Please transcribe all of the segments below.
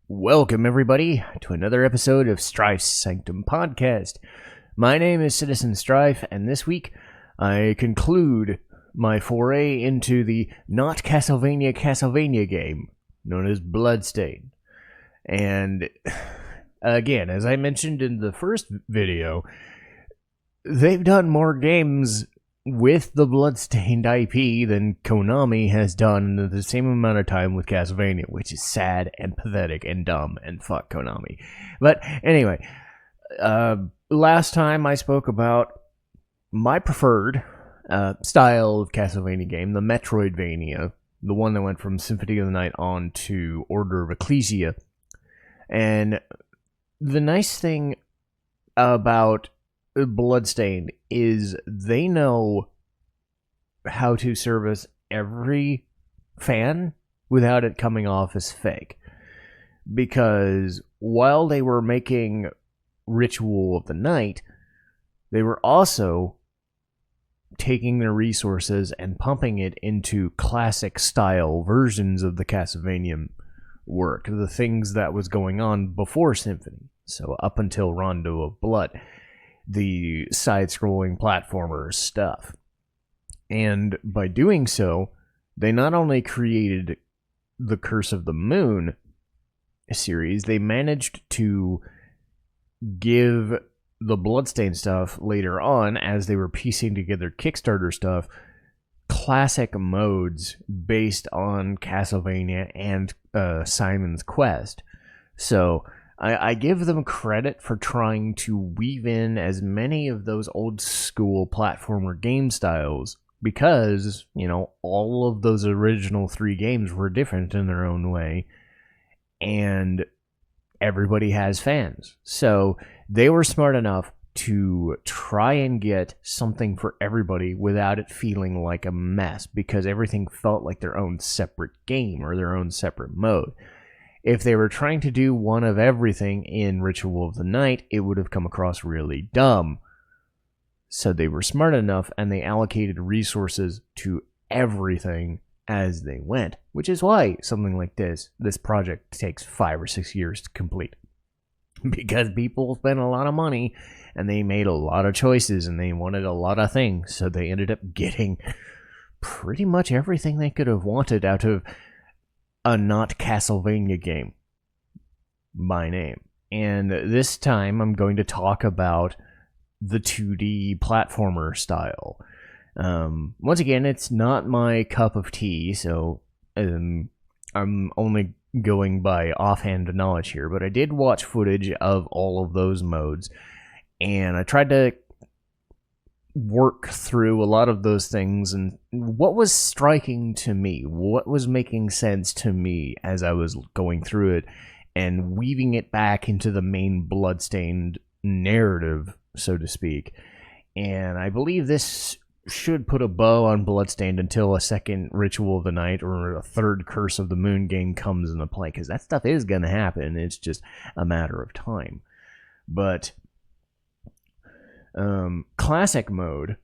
Welcome, everybody, to another episode of Strife's Sanctum podcast. My name is Citizen Strife, and this week I conclude my foray into the not Castlevania game known as Bloodstained. And again, as I mentioned in the first video, they've done more games with the Bloodstained IP than Konami has done in the same amount of time with Castlevania, which is sad and pathetic and dumb, and fuck Konami. But anyway, last time I spoke about my preferred style of Castlevania game, the Metroidvania, the one that went from Symphony of the Night on to Order of Ecclesia. And the nice thing about Bloodstained is they know how to service every fan without it coming off as fake. Because while they were making Ritual of the Night, they were also taking their resources and pumping it into classic style versions of the Castlevania work, the things that was going on before Symphony. So up until Rondo of Blood, the side-scrolling platformer stuff. And by doing so, they not only created the Curse of the Moon series, they managed to give the Bloodstained stuff later on, as they were piecing together Kickstarter stuff, classic modes based on Castlevania and Simon's Quest. So I give them credit for trying to weave in as many of those old school platformer game styles, because, you know, all of those original three games were different in their own way, and everybody has fans. So they were smart enough to try and get something for everybody without it feeling like a mess, because everything felt like their own separate game or their own separate mode. If they were trying to do one of everything in Ritual of the Night, it would have come across really dumb. So they were smart enough, and they allocated resources to everything as they went, which is why something like this project takes 5 or 6 years to complete. Because people spent a lot of money, and they made a lot of choices, and they wanted a lot of things, so they ended up getting pretty much everything they could have wanted out of a not Castlevania game by name. And this time I'm going to talk about the 2D platformer style. Once again, it's not my cup of tea, so I'm only going by offhand knowledge here, but I did watch footage of all of those modes, and I tried to work through a lot of those things, and what was striking to me, what was making sense to me as I was going through it and weaving it back into the main Bloodstained narrative, so to speak. And I believe this should put a bow on Bloodstained until a second Ritual of the Night or a third Curse of the Moon game comes into play, because that stuff is going to happen. It's just a matter of time. But Classic mode,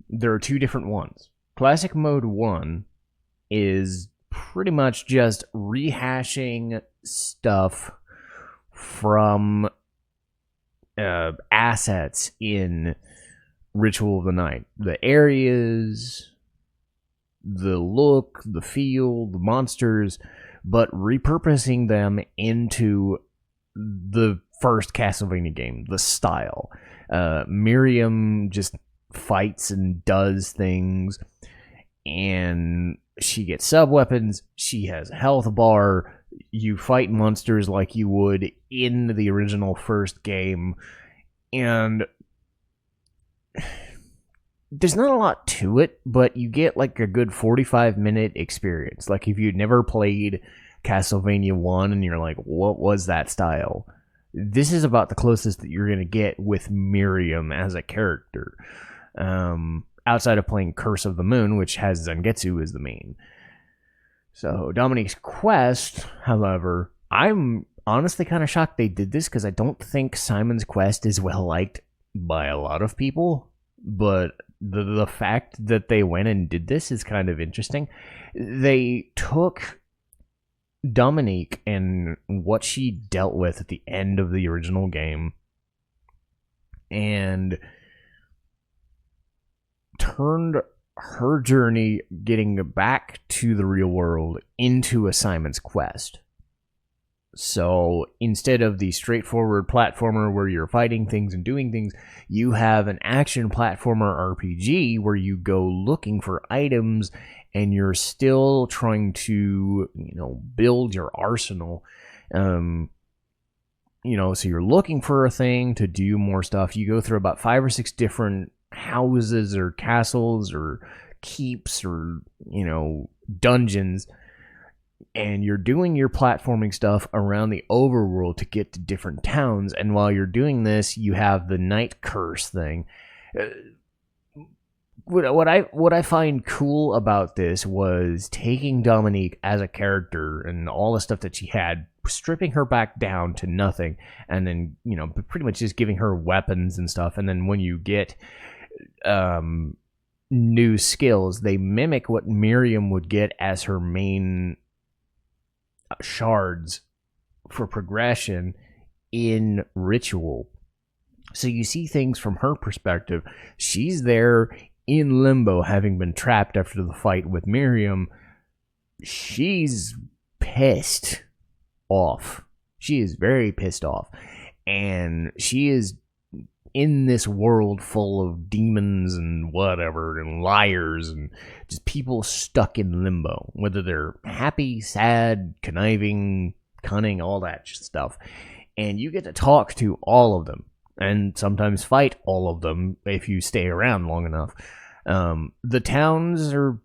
there are two different ones. Classic mode 1 is pretty much just rehashing stuff from assets in Ritual of the Night. The areas, the look, the feel, the monsters, but repurposing them into the first Castlevania game, the style. Miriam just fights and does things, and she gets sub-weapons, she has a health bar, you fight monsters like you would in the original first game, and there's not a lot to it, but you get like a good 45-minute experience. Like if you'd never played Castlevania 1 and you're like, what was that style? This is about the closest that you're going to get with Miriam as a character. Outside of playing Curse of the Moon, which has Zangetsu as the main. So Dominique's Quest, however, I'm honestly kind of shocked they did this, because I don't think Simon's Quest is well liked by a lot of people. But the fact that they went and did this is kind of interesting. They took Dominique and what she dealt with at the end of the original game and turned her journey getting back to the real world into a Simon's Quest. So instead of the straightforward platformer where you're fighting things and doing things, you have an action platformer RPG where you go looking for items and you're still trying to, build your arsenal. So you're looking for a thing to do more stuff. You go through about 5 or 6 different houses or castles or keeps or, dungeons. And you're doing your platforming stuff around the overworld to get to different towns. And while you're doing this, you have the night curse thing. What I find cool about this was taking Dominique as a character and all the stuff that she had, stripping her back down to nothing, and then pretty much just giving her weapons and stuff. And then when you get new skills, they mimic what Miriam would get as her main shards for progression in Ritual. So you see things from her perspective. She's there in limbo, having been trapped after the fight with Miriam. She's pissed off. She is very pissed off. And she is in this world full of demons and whatever, and liars, and just people stuck in limbo, whether they're happy, sad, conniving, cunning, all that stuff. And you get to talk to all of them, and sometimes fight all of them if you stay around long enough. The towns are,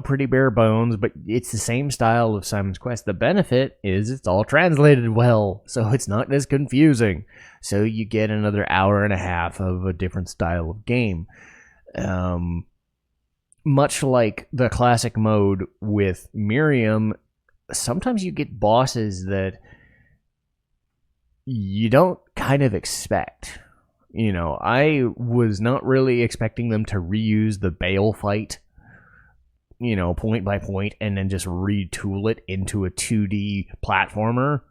pretty bare bones, but it's the same style of Simon's Quest. The benefit is it's all translated well, so it's not as confusing. So you get another hour and a half of a different style of game. Much like the classic mode with Miriam, sometimes you get bosses that you don't kind of expect. I was not really expecting them to reuse the Bale fight, point by point, and then just retool it into a 2D platformer.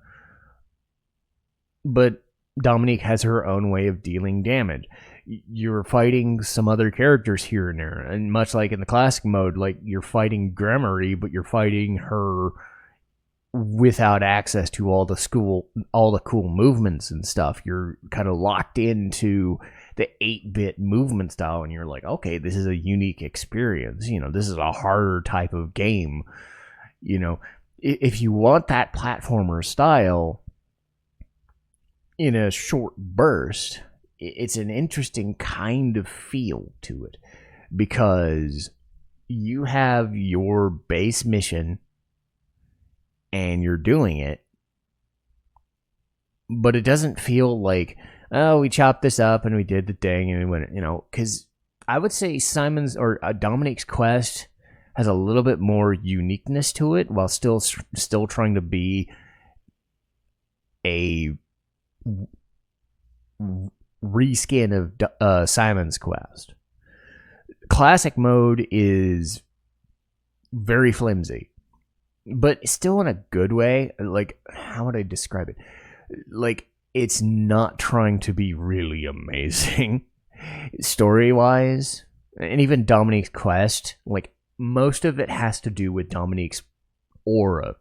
But Dominique has her own way of dealing damage. You're fighting some other characters here and there, and much like in the classic mode, like you're fighting Gremory, but you're fighting her without access to all the cool movements and stuff. You're kind of locked into the 8-bit movement style, and you're like, okay, this is a unique experience. This is a harder type of game. If you want that platformer style in a short burst, it's an interesting kind of feel to it, because you have your base mission and you're doing it, but it doesn't feel like, oh, we chopped this up and we did the thing and we went, because I would say Simon's or Dominique's Quest has a little bit more uniqueness to it, while still trying to be a reskin of Simon's Quest. Classic mode is very flimsy, but still in a good way. Like, how would I describe it? Like, it's not trying to be really amazing story-wise. And even Dominique's Quest, like, most of it has to do with Dominique's aura,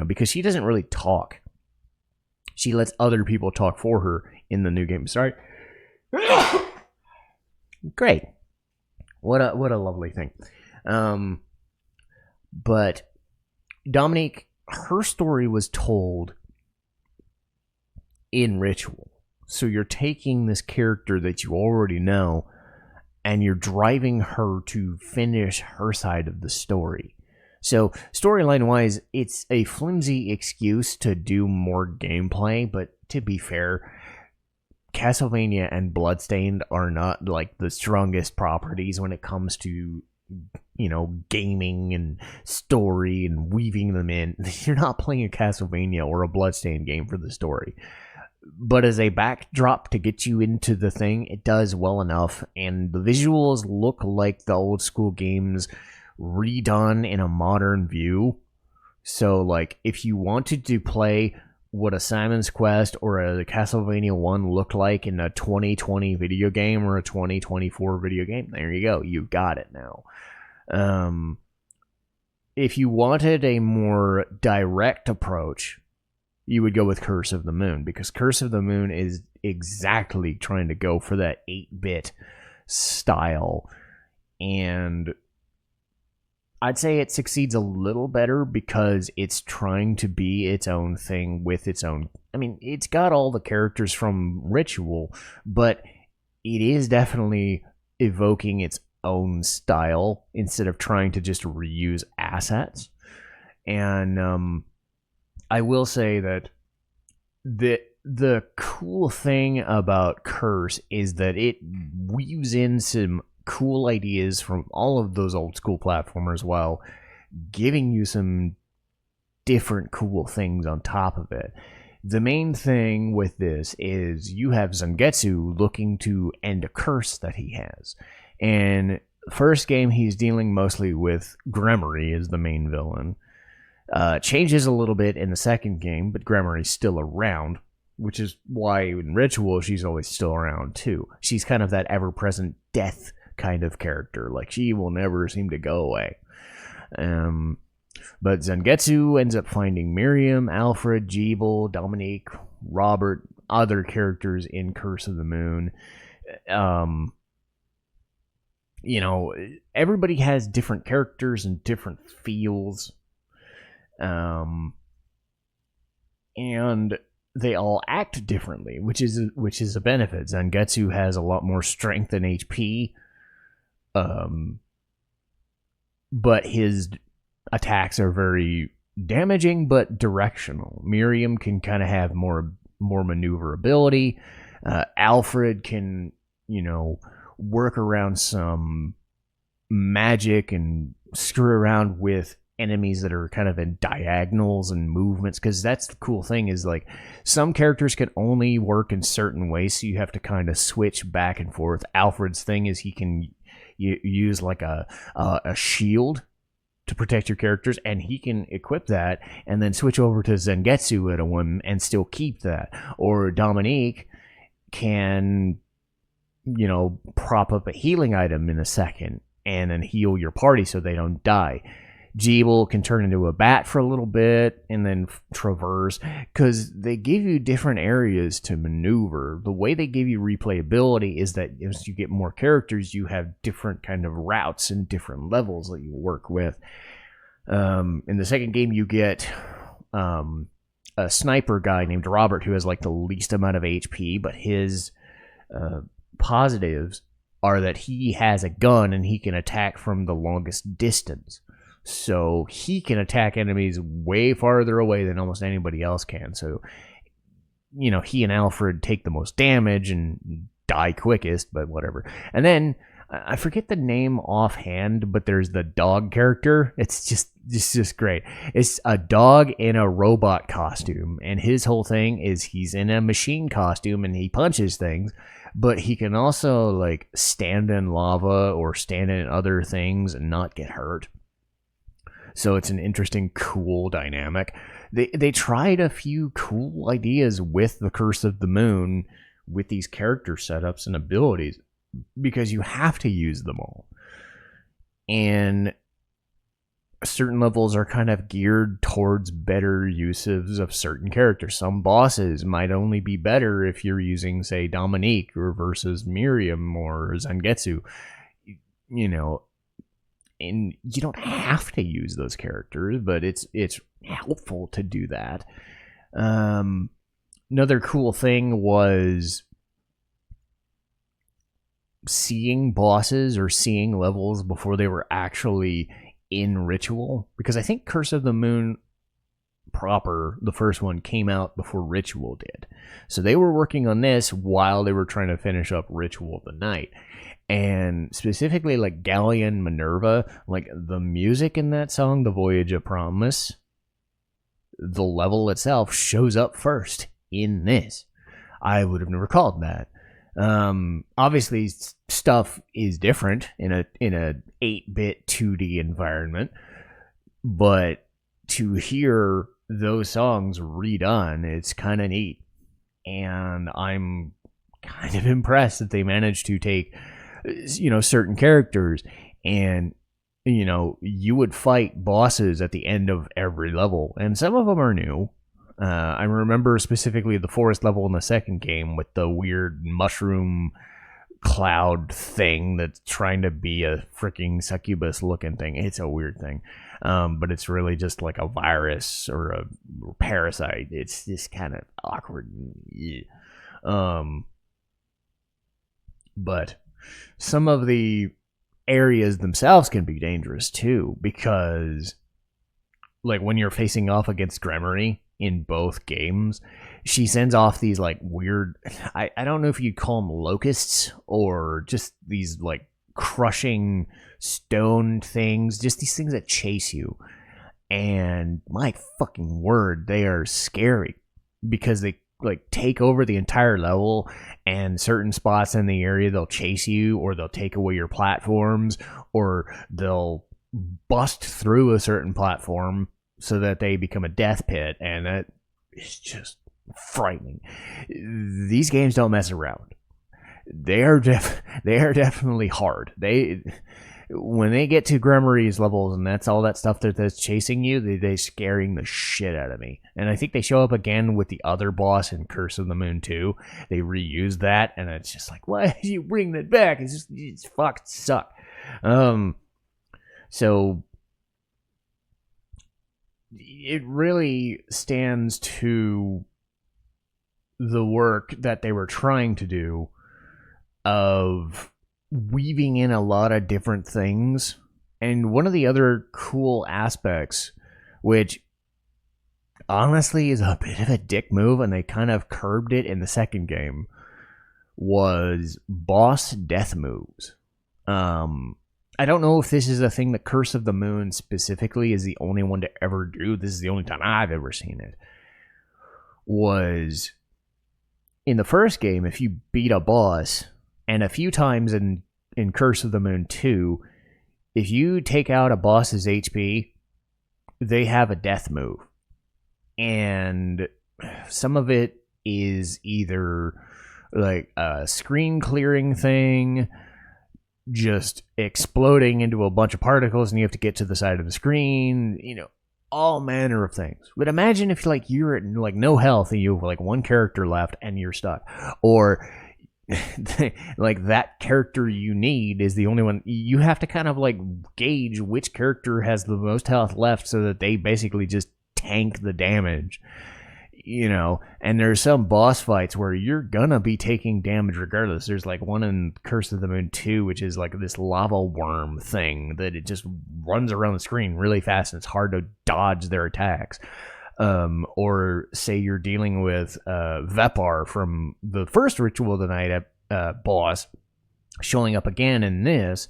because she doesn't really talk. She lets other people talk for her in the new game. Sorry. Great. What a lovely thing. But Dominique, her story was told in Ritual. So you're taking this character that you already know, and you're driving her to finish her side of the story. So storyline-wise, it's a flimsy excuse to do more gameplay, but to be fair, Castlevania and Bloodstained are not like the strongest properties when it comes to, gaming and story and weaving them in. You're not playing a Castlevania or a Bloodstained game for the story. But as a backdrop to get you into the thing, it does well enough, and the visuals look like the old school games redone in a modern view. So, like, if you wanted to play what a Simon's Quest or a Castlevania 1 looked like in a 2020 video game or a 2024 video game, there you go. You've got it now. If you wanted a more direct approach, you would go with Curse of the Moon, because Curse of the Moon is exactly trying to go for that 8-bit style. And I'd say it succeeds a little better because it's trying to be its own thing with its own... I mean, it's got all the characters from Ritual, but it is definitely evoking its own style instead of trying to just reuse assets. And I will say that the cool thing about Curse is that it weaves in some cool ideas from all of those old school platformers while giving you some different cool things on top of it. The main thing with this is you have Zangetsu looking to end a curse that he has. And first game, he's dealing mostly with Gremory as the main villain. Changes a little bit in the second game, but Gremory's still around, which is why in Ritual she's always still around too. She's kind of that ever-present death kind of character. Like, she will never seem to go away. But Zangetsu ends up finding Miriam, Alfred, Jeeble, Dominique, Robert, other characters in Curse of the Moon. You know, everybody has different characters and different feels. And they all act differently, which is a benefit. Zangetsu has a lot more strength and HP. But his attacks are very damaging but directional. Miriam can kind of have more maneuverability. Alfred can, work around some magic and screw around with enemies that are kind of in diagonals and movements, because that's the cool thing is, like, some characters can only work in certain ways, so you have to kind of switch back and forth. Alfred's thing is he can use like a shield to protect your characters, and he can equip that and then switch over to Zangetsu at a whim and still keep that. Or Dominique can, prop up a healing item in a second and then heal your party so they don't die. Jeeble can turn into a bat for a little bit and then traverse, because they give you different areas to maneuver. The way they give you replayability is that as you get more characters, you have different kind of routes and different levels that you work with. In the second game, you get a sniper guy named Robert who has like the least amount of HP, but his positives are that he has a gun and he can attack from the longest distance. So he can attack enemies way farther away than almost anybody else can. So, he and Alfred take the most damage and die quickest, but whatever. And then, I forget the name offhand, but there's the dog character. It's just great. It's a dog in a robot costume, and his whole thing is he's in a machine costume and he punches things, but he can also, like, stand in lava or stand in other things and not get hurt. So it's an interesting, cool dynamic. They tried a few cool ideas with the Curse of the Moon with these character setups and abilities, because you have to use them all. And certain levels are kind of geared towards better uses of certain characters. Some bosses might only be better if you're using, say, Dominique or versus Miriam or Zangetsu. And you don't have to use those characters, but it's helpful to do that. Another cool thing was seeing bosses or seeing levels before they were actually in Ritual, because I think Curse of the Moon proper, the first one, came out before Ritual did. So they were working on this while they were trying to finish up Ritual of the Night. And specifically, like, Galleon Minerva, like, the music in that song, The Voyage of Promise, the level itself shows up first in this. I would have never called that. Obviously, stuff is different in a 8-bit 2D environment, but to hear those songs redone, it's kind of neat. And I'm kind of impressed that they managed to take, certain characters, and, you would fight bosses at the end of every level. And some of them are new. I remember specifically the forest level in the second game with the weird mushroom cloud thing that's trying to be a freaking succubus looking thing. It's a weird thing, but it's really just like a virus or a parasite. It's just kind of awkward. But some of the areas themselves can be dangerous too, because like when you're facing off against Gremory in both games, she sends off these like weird, I don't know if you'd call them locusts or just these like crushing stone things, just these things that chase you. And my fucking word, they are scary because they like take over the entire level, and certain spots in the area they'll chase you, or they'll take away your platforms, or they'll bust through a certain platform so that they become a death pit, and that is just frightening. These games don't mess around. They are definitely hard. When they get to Gremory's levels and that's all that stuff that's chasing you, they scaring the shit out of me. And I think they show up again with the other boss in Curse of the Moon 2. They reuse that, and it's just like, why did you bring that back? It's fucking suck. So it really stands to the work that they were trying to do of weaving in a lot of different things. And one of the other cool aspects, which honestly is a bit of a dick move, and they kind of curbed it in the second game, was boss death moves. I don't know if this is a thing that Curse of the Moon specifically is the only one to ever do. This is the only time I've ever seen it. Was in the first game, if you beat a boss, and a few times in Curse of the Moon 2, if you take out a boss's HP, they have a death move. And some of it is either like a screen clearing thing, just exploding into a bunch of particles and you have to get to the side of the screen, all manner of things. But imagine if you're at like no health and you have like one character left and you're stuck. Or like that character you need is the only one. You have to kind of like gauge which character has the most health left so that they basically just tank the damage. And there's some boss fights where you're gonna be taking damage regardless. There's like one in Curse of the Moon 2, which is like this lava worm thing that it just runs around the screen really fast and it's hard to dodge their attacks. Or say you're dealing with Vepar from the first Ritual of the Night boss showing up again in this.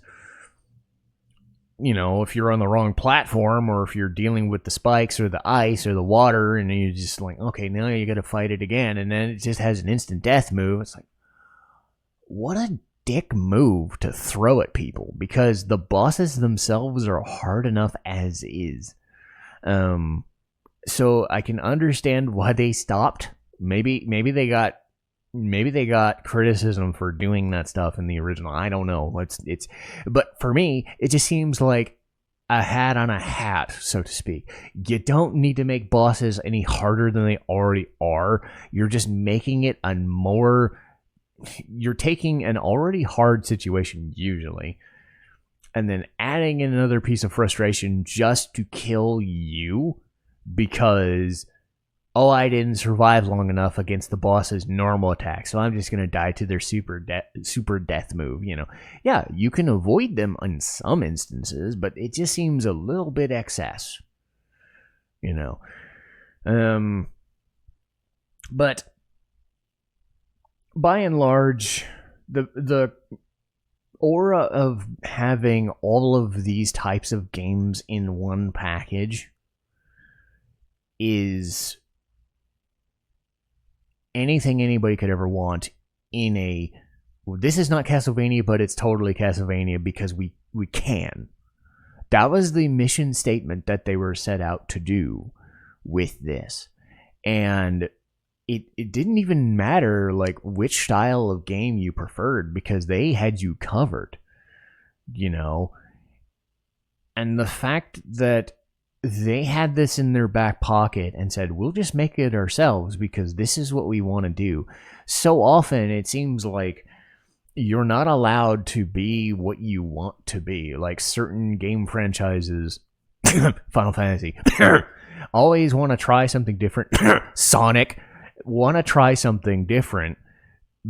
If you're on the wrong platform, or if you're dealing with the spikes or the ice or the water, and you're just like, okay, now you got to fight it again, and then it just has an instant death move. It's like, what a dick move to throw at people, because the bosses themselves are hard enough as is. So I can understand why they stopped. Maybe they got criticism for doing that stuff in the original. I don't know. But for me, it just seems like a hat on a hat, so to speak. You don't need to make bosses any harder than they already are. You're just making it you're taking an already hard situation usually, and then adding in another piece of frustration just to kill you, because I didn't survive long enough against the boss's normal attack, so I'm just going to die to their super death move. Yeah, you can avoid them in some instances, but it just seems a little bit excess. But by and large, the aura of having all of these types of games in one package is anything anybody could ever want in this is not Castlevania, but it's totally Castlevania because we can. That was the mission statement that they were set out to do with this. And it didn't even matter like which style of game you preferred, because they had you covered, you know. And the fact that they had this in their back pocket and said, we'll just make it ourselves because this is what we want to do. So often it seems like you're not allowed to be what you want to be. Like certain game franchises, Final Fantasy, always want to try something different. Sonic, want to try something different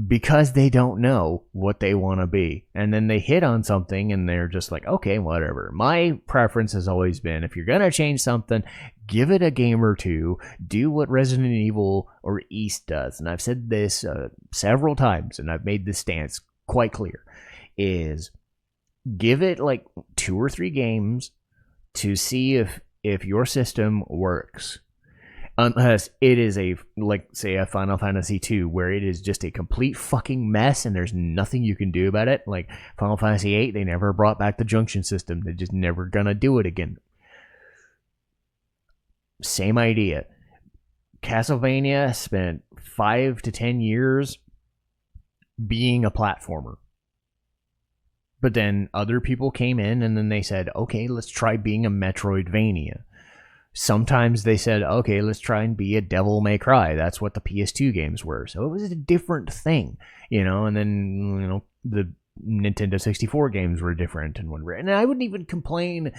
because they don't know what they want to be. And then they hit on something and they're just like, okay, whatever. My preference has always been, if you're going to change something, give it a game or two. Do what Resident Evil or East does. And I've said this several times, and I've made this stance quite clear, is give it like 2 or 3 games to see if your system works. Unless it is a, like, say, a Final Fantasy 2, where it is just a complete fucking mess and there's nothing you can do about it. Like Final Fantasy 8, they never brought back the junction system. They're just never gonna do it again. Same idea. Castlevania spent 5 to 10 years being a platformer. But then other people came in and then they said, okay, let's try being a Metroidvania. Sometimes they said, okay, let's try and be a Devil May Cry. That's what the PS2 games were. So it was a different thing, you know. And then, you know, the Nintendo 64 games were different and whatever. And I wouldn't even complain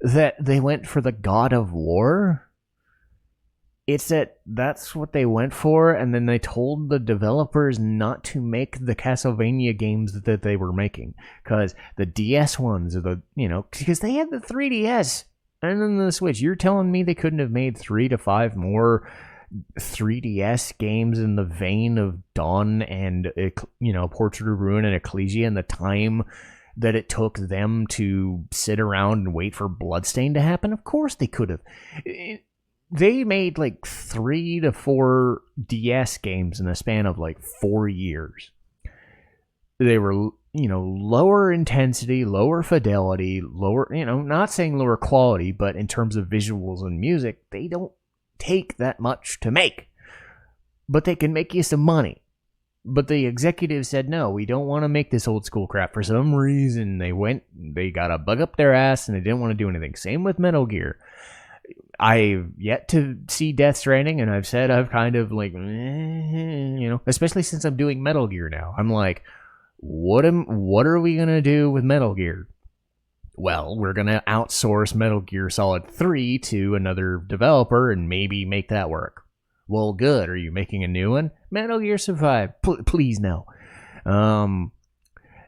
that they went for the God of War. It's that that's what they went for, and then they told the developers not to make the Castlevania games that they were making, because the DS ones are the, you know, because they had the 3DS. And then the Switch. You're telling me they couldn't have made 3 to 5 more 3DS games in the vein of Dawn and, you know, Portrait of Ruin and Ecclesia, and the time that it took them to sit around and wait for Bloodstained to happen? Of course they could have. They made like 3 to 4 DS games in the span of like 4 years. They were, you know, lower intensity, lower fidelity, lower, you know, not saying lower quality, but in terms of visuals and music, they don't take that much to make. But they can make you some money. But the executives said, no, we don't want to make this old school crap. For some reason, they got a bug up their ass and they didn't want to do anything. Same with Metal Gear. I've yet to see Death Stranding, and I've said I've kind of like, you know, especially since I'm doing Metal Gear now. I'm like, what are we going to do with Metal Gear? Well, we're going to outsource Metal Gear Solid 3 to another developer and maybe make that work. Well, good. Are you making a new one? Metal Gear Survive. Please no.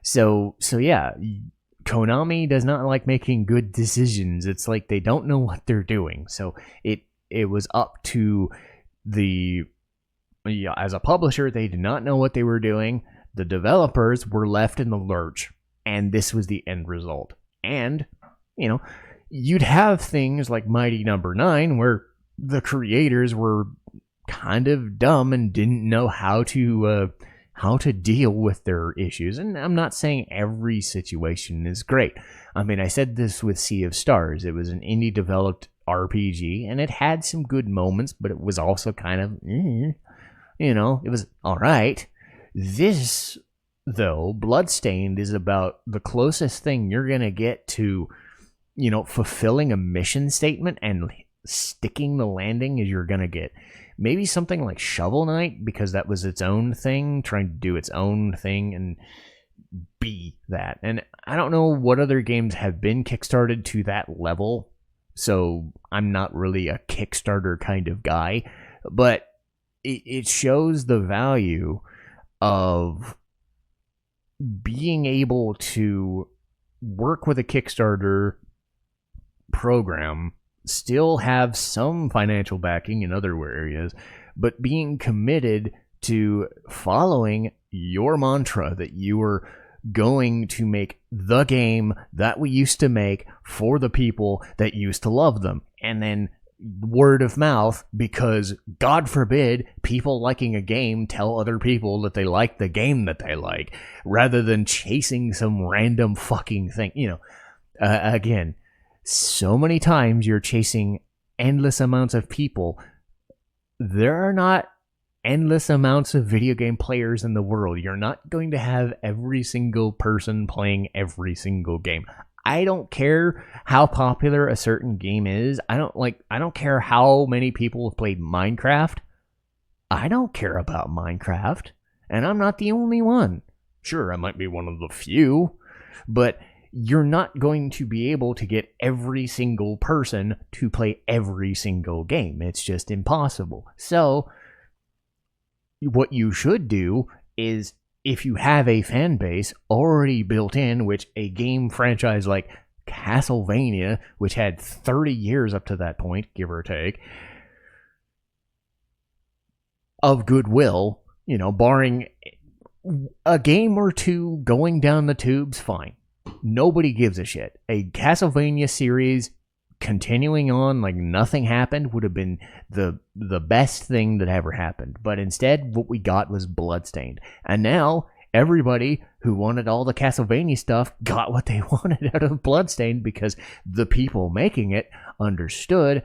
So yeah, Konami does not like making good decisions. It's like they don't know what they're doing. So it was up to as a publisher, they did not know what they were doing. The developers were left in the lurch, and this was the end result. And, you know, you'd have things like Mighty Number 9, where the creators were kind of dumb and didn't know how to deal with their issues. And I'm not saying every situation is great. I mean, I said this with Sea of Stars. It was an indie-developed RPG, and it had some good moments, but it was also kind of, you know, it was all right. This, though, Bloodstained, is about the closest thing you're going to get to, you know, fulfilling a mission statement and sticking the landing as you're going to get. Maybe something like Shovel Knight, because that was its own thing, trying to do its own thing and be that. And I don't know what other games have been kickstarted to that level, so I'm not really a Kickstarter kind of guy, but it shows the value of being able to work with a Kickstarter program, still have some financial backing in other areas, but being committed to following your mantra that you are going to make the game that we used to make for the people that used to love them. And then word of mouth, because God forbid people liking a game tell other people that they like the game that they like, rather than chasing some random fucking thing. You know, again, so many times you're chasing endless amounts of people. There are not endless amounts of video game players in the world. You're not going to have every single person playing every single game. I don't care how popular a certain game is. I don't care how many people have played Minecraft. I don't care about Minecraft, and I'm not the only one. Sure, I might be one of the few, but you're not going to be able to get every single person to play every single game. It's just impossible. So, what you should do is, if you have a fan base already built in, which a game franchise like Castlevania, which had 30 years up to that point, give or take, of goodwill, barring a game or two going down the tubes, fine. Nobody gives a shit. A Castlevania series continuing on like nothing happened would have been the best thing that ever happened. But instead, what we got was Bloodstained. And now, everybody who wanted all the Castlevania stuff got what they wanted out of Bloodstained, because the people making it understood,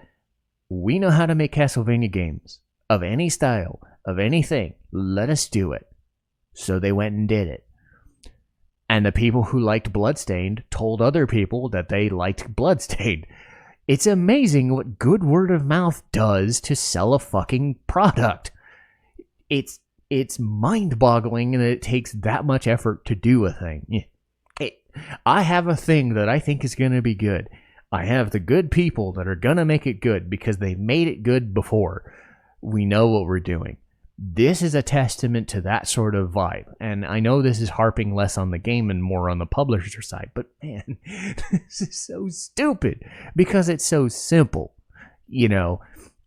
we know how to make Castlevania games of any style, of anything. Let us do it. So they went and did it. And the people who liked Bloodstained told other people that they liked Bloodstained. It's amazing what good word of mouth does to sell a fucking product. It's mind-boggling that it takes that much effort to do a thing. I have a thing that I think is going to be good. I have the good people that are going to make it good because they made it good before. We know what we're doing. This is a testament to that sort of vibe. And I know this is harping less on the game and more on the publisher side, but man, this is so stupid because it's so simple.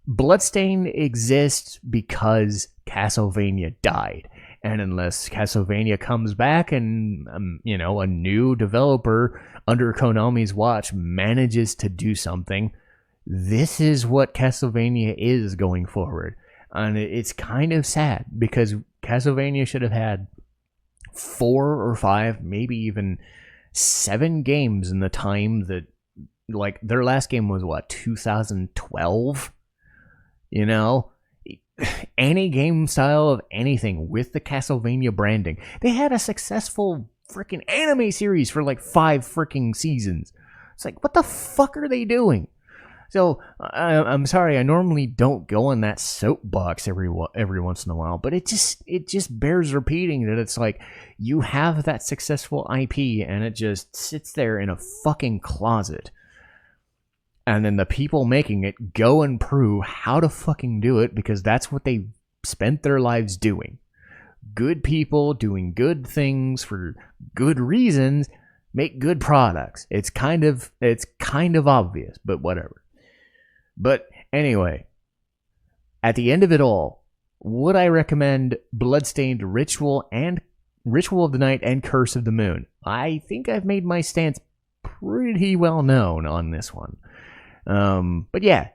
Bloodstained exists because Castlevania died. And unless Castlevania comes back and, a new developer under Konami's watch manages to do something, this is what Castlevania is going forward. And it's kind of sad because Castlevania should have had 4 or 5, maybe even 7 games in the time that, like, their last game was 2012? Any game style of anything with the Castlevania branding. They had a successful freaking anime series for like 5 freaking seasons. It's like, what the fuck are they doing? So, I'm sorry, I normally don't go on that soapbox every once in a while, but it just bears repeating that it's like, you have that successful IP and it just sits there in a fucking closet. And then the people making it go and prove how to fucking do it because that's what they spent their lives doing. Good people doing good things for good reasons make good products. It's kind of obvious, but whatever. But anyway, at the end of it all, would I recommend Bloodstained Ritual of the Night and Curse of the Moon? I think I've made my stance pretty well known on this one. But yeah,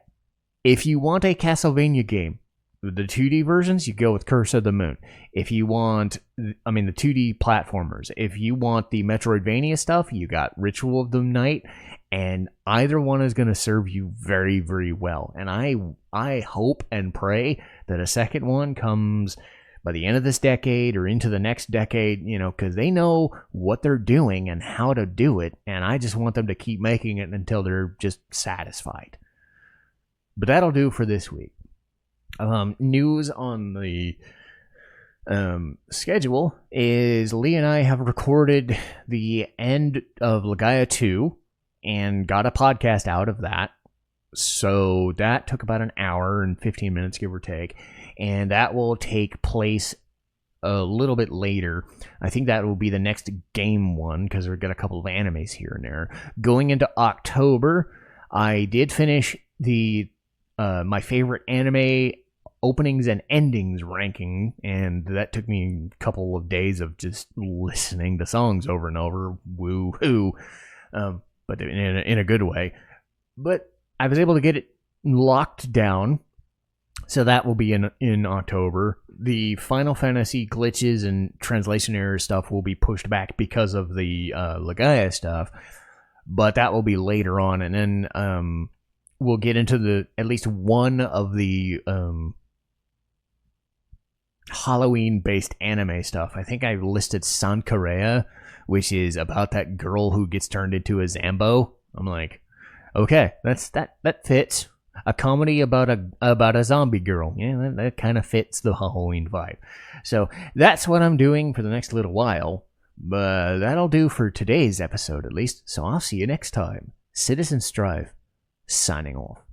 if you want a Castlevania game, the 2D versions, you go with Curse of the Moon. If you want, the 2D platformers. If you want the Metroidvania stuff, you got Ritual of the Night. And either one is going to serve you very, very well. And I hope and pray that a second one comes by the end of this decade or into the next decade, because they know what they're doing and how to do it. And I just want them to keep making it until they're just satisfied. But that'll do for this week. News on the schedule is Lee and I have recorded the end of Legaia 2. And got a podcast out of that. So that took about an hour and 15 minutes, give or take. And that will take place a little bit later. I think that will be the next game one, because we've got a couple of animes here and there. Going into October, I did finish the my favorite anime openings and endings ranking, and that took me a couple of days of just listening to songs over and over. Woo-hoo. But in a good way. But I was able to get it locked down, so that will be in October. The Final Fantasy glitches and translation error stuff will be pushed back because of the Legaia stuff. but that will be later on, and then we'll get into at least one of the Halloween-based anime stuff. I think I listed Sankareya, which is about that girl who gets turned into a Zambo. I'm like, okay, that fits. A comedy about a zombie girl. Yeah, that kind of fits the Halloween vibe. So that's what I'm doing for the next little while. But that'll do for today's episode, at least. So I'll see you next time. Citizen Strife, signing off.